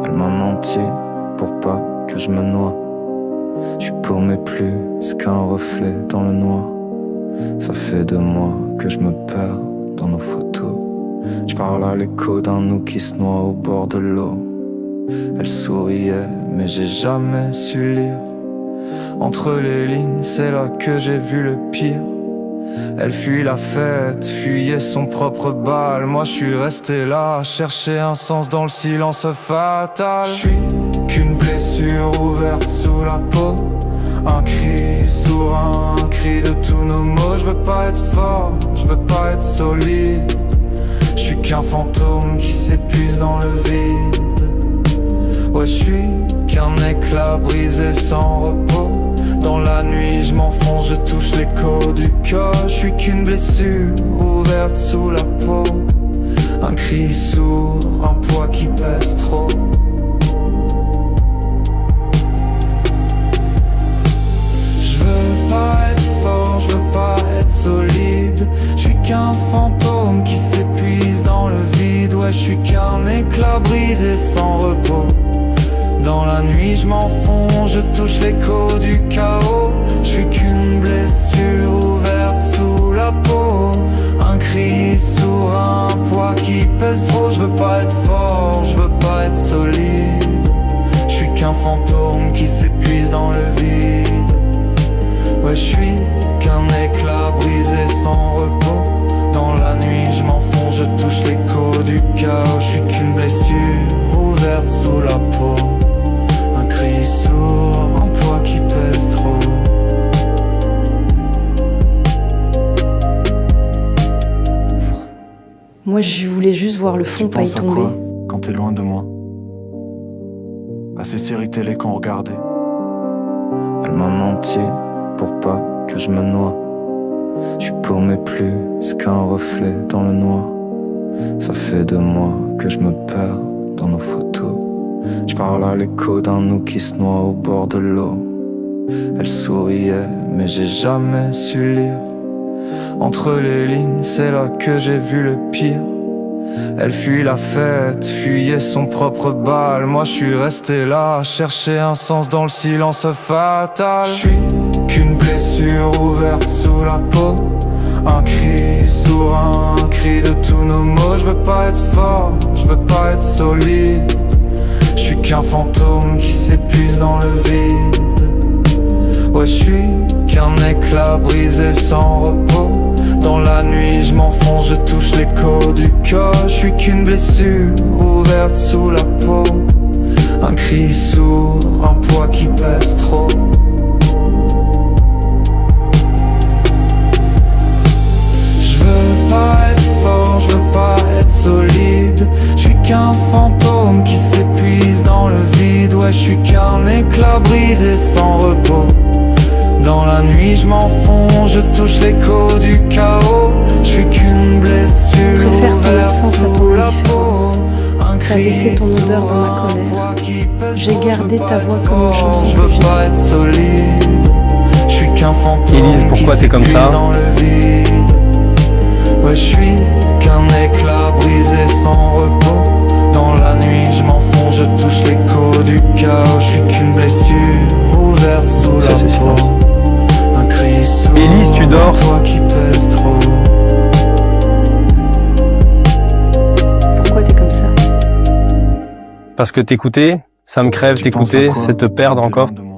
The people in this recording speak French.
le monde entier pour pas que je me noie. J'suis paumé plus qu'un reflet dans le noir. Ça fait 2 mois que je me perds dans nos photos. J'parle à l'écho d'un nous qui se noie au bord de l'eau. Elle souriait mais j'ai jamais su lire. Entre les lignes c'est là que j'ai vu le pire. Elle fuit la fête, fuyait son propre bal. Moi je suis resté là à chercher un sens dans le silence fatal. Je suis qu'une blessure ouverte sous la peau. Un cri sourd, un cri de tous nos mots. Je veux pas être fort, je veux pas être solide. Je suis qu'un fantôme qui s'épuise dans le vide. Ouais, je suis qu'un éclat brisé sans repos. Dans la nuit je m'enfonce, je touche l'écho du corps. Je suis qu'une blessure ouverte sous la peau. Un cri sourd, un poids qui pèse trop. Je veux pas être fort, je veux pas être solide. Je suis qu'un fantôme qui s'épuise dans le vide. Ouais, je suis qu'un éclat brisé sans repos. Dans la nuit je m'enfonce, je touche l'écho du chaos. Je suis qu'une blessure ouverte sous la peau. Un cri sourd, un poids qui pèse trop. Je veux pas être fort, je veux pas être solide. Je suis qu'un fantôme qui s'épuise dans le vide. Ouais, je suis qu'un éclat brisé sans repos. Dans la nuit je m'enfonce, je touche l'écho du chaos. Je suis qu'une blessure ouverte sous la peau. Un cri sourd, un poids qui pèse trop. Moi je voulais juste voir le fond pas y Tu penses à tomber. quoi quand t'es loin de moi? À ces séries télé qu'on regardait. Le monde entier pour pas que je me noie. J'suis paumé plus qu'un reflet dans le noir. Ça fait 2 mois que je me perds dans nos photos. J'parle à l'écho d'un nous qui se noie au bord de l'eau. Elle souriait mais j'ai jamais su lire. Entre les lignes c'est là que j'ai vu le pire. Elle fuit la fête, fuyait son propre bal. Moi je suis resté là à chercher un sens dans le silence fatal. Je suis qu'une blessure ouverte sous la peau. Un cri sourd, un cri de tous nos mots. Je veux pas être fort, je veux pas être solide. Je suis qu'un fantôme qui s'épuise dans le vide. Ouais, je suis qu'un éclat brisé sans repos. Dans la nuit je m'enfonce, je touche l'écho du corps. Je suis qu'une blessure ouverte sous la peau. Un cri sourd, un poids qui pèse trop. Je veux pas être fort, je veux pas être solide. Je suis qu'un fantôme qui s'épuise dans le vide. Ouais, je suis qu'un éclat brisé sans repos. Dans la nuit je m'enfonce, je touche l'écho du chaos. Je suis qu'une blessure Préfère ton ouverte absence à ton sous la indifférence. peau. Un T'as laissé ton odeur dans ma colère. J'ai gardé ta voix comme une chanson Je que veux j'aime. pas être solide. Je suis qu'un fantôme. Élise, pourquoi qui t'es comme ça? s'épuise dans le vide. Ouais, je suis qu'un éclat brisé sans repos. Dans la nuit je m'enfonce, je touche l'écho du chaos. Je suis qu'une blessure ouverte sous Ça, la c'est peau. silence. Un cri sourd, Élise, tu dors? un poids qui pèse trop. Pourquoi t'es comme ça? Parce que t'écouter, ça me crève, Tu penses à t'écouter, quoi c'est te perdre quand t'es encore. loin de moi?